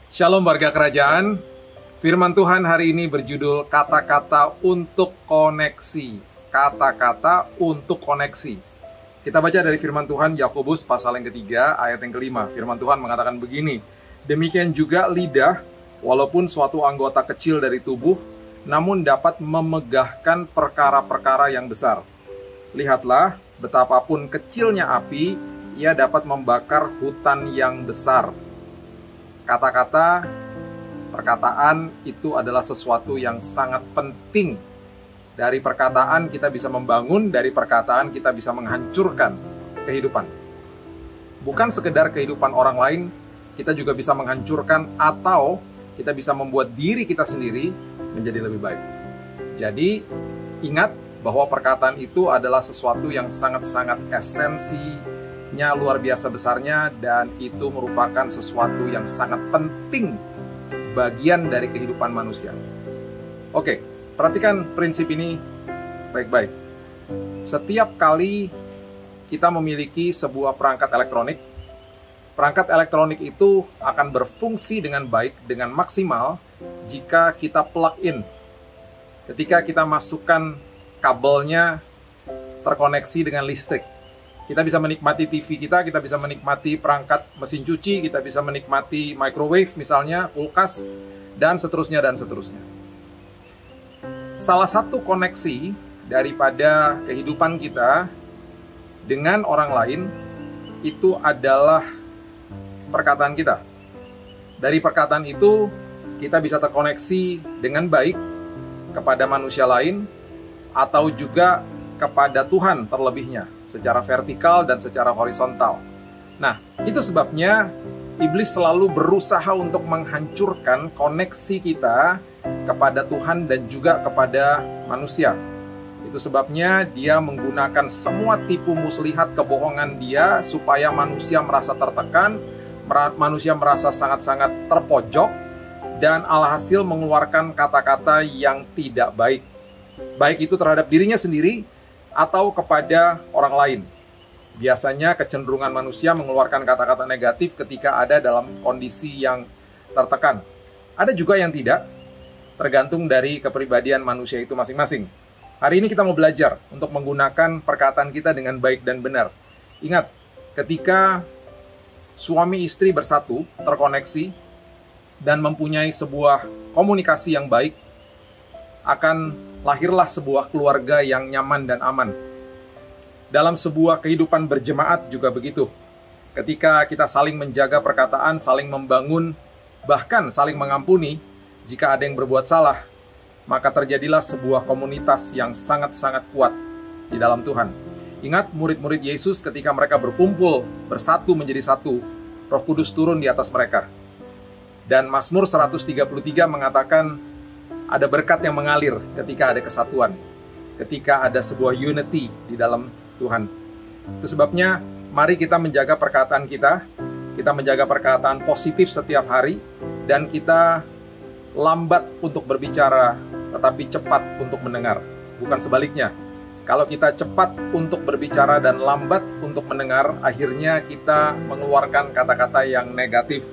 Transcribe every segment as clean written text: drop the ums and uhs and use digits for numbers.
Shalom warga kerajaan. Firman Tuhan hari ini berjudul kata-kata untuk koneksi. Kata-kata untuk koneksi. Kita baca dari firman Tuhan Yakobus pasal yang ketiga ayat yang kelima. Firman Tuhan mengatakan begini, demikian juga lidah, walaupun suatu anggota kecil dari tubuh, namun dapat memegahkan perkara-perkara yang besar. Lihatlah, betapapun kecilnya api, ia dapat membakar hutan yang besar. Kata-kata, perkataan itu adalah sesuatu yang sangat penting. Dari perkataan kita bisa membangun, dari perkataan kita bisa menghancurkan kehidupan. Bukan sekedar kehidupan orang lain, kita juga bisa menghancurkan atau kita bisa membuat diri kita sendiri menjadi lebih baik. Jadi, ingat bahwa perkataan itu adalah sesuatu yang sangat-sangat esensinya luar biasa besarnya, dan itu merupakan sesuatu yang sangat penting bagian dari kehidupan manusia. Oke, perhatikan prinsip ini baik-baik. Setiap kali kita memiliki sebuah perangkat elektronik itu akan berfungsi dengan baik, dengan maksimal jika kita plug in. Ketika kita masukkan kabelnya terkoneksi dengan listrik. Kita bisa menikmati TV kita bisa menikmati perangkat mesin cuci, kita bisa menikmati microwave misalnya, kulkas, dan seterusnya dan seterusnya. Salah satu koneksi daripada kehidupan kita dengan orang lain itu adalah perkataan kita. Dari perkataan itu kita bisa terkoneksi dengan baik kepada manusia lain atau juga kepada Tuhan terlebihnya, secara vertikal dan secara horizontal. Nah, itu sebabnya iblis selalu berusaha untuk menghancurkan koneksi kita kepada Tuhan dan juga kepada manusia. Itu sebabnya dia menggunakan semua tipu muslihat kebohongan dia supaya manusia merasa tertekan, manusia merasa sangat-sangat terpojok, dan alhasil mengeluarkan kata-kata yang tidak baik. Baik itu terhadap dirinya sendiri atau kepada orang lain. Biasanya kecenderungan manusia mengeluarkan kata-kata negatif ketika ada dalam kondisi yang tertekan. Ada juga yang tidak, tergantung dari kepribadian manusia itu masing-masing. Hari ini kita mau belajar untuk menggunakan perkataan kita dengan baik dan benar. Ingat, ketika suami istri bersatu, terkoneksi, dan mempunyai sebuah komunikasi yang baik, akan lahirlah sebuah keluarga yang nyaman dan aman. Dalam sebuah kehidupan berjemaat juga begitu. Ketika kita saling menjaga perkataan, saling membangun, bahkan saling mengampuni jika ada yang berbuat salah, maka terjadilah sebuah komunitas yang sangat-sangat kuat di dalam Tuhan. Ingat murid-murid Yesus ketika mereka berkumpul, bersatu menjadi satu, Roh Kudus turun di atas mereka. Dan Mazmur 133 mengatakan, ada berkat yang mengalir ketika ada kesatuan, ketika ada sebuah unity di dalam Tuhan. Itu sebabnya mari kita menjaga perkataan kita menjaga perkataan positif setiap hari, dan kita lambat untuk berbicara, tetapi cepat untuk mendengar. Bukan sebaliknya. Kalau kita cepat untuk berbicara dan lambat untuk mendengar, akhirnya kita mengeluarkan kata-kata yang negatif.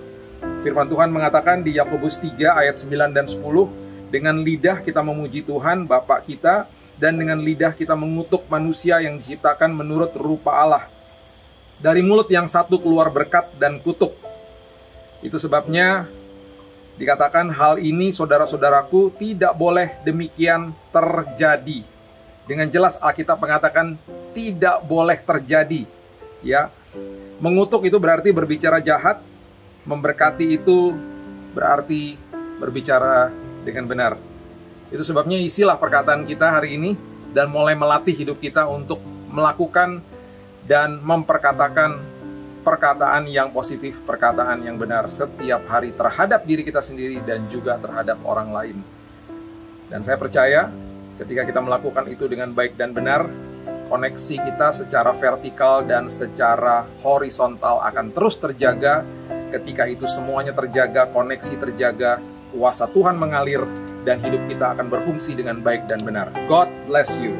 Firman Tuhan mengatakan di Yakobus 3 ayat 9 dan 10, dengan lidah kita memuji Tuhan, Bapa kita, dan dengan lidah kita mengutuk manusia yang diciptakan menurut rupa Allah. Dari mulut yang satu keluar berkat dan kutuk. Itu sebabnya dikatakan hal ini, saudara-saudaraku, tidak boleh demikian terjadi. Dengan jelas Alkitab mengatakan tidak boleh terjadi. Ya, mengutuk itu berarti berbicara jahat, memberkati itu berarti berbicara dengan benar. Itu sebabnya isilah perkataan kita hari ini dan mulai melatih hidup kita untuk melakukan dan memperkatakan perkataan yang positif, perkataan yang benar setiap hari terhadap diri kita sendiri dan juga terhadap orang lain. Dan saya percaya ketika kita melakukan itu dengan baik dan benar, koneksi kita secara vertikal dan secara horizontal akan terus terjaga. Ketika itu semuanya terjaga, koneksi terjaga, kuasa Tuhan mengalir, dan hidup kita akan berfungsi dengan baik dan benar. God bless you.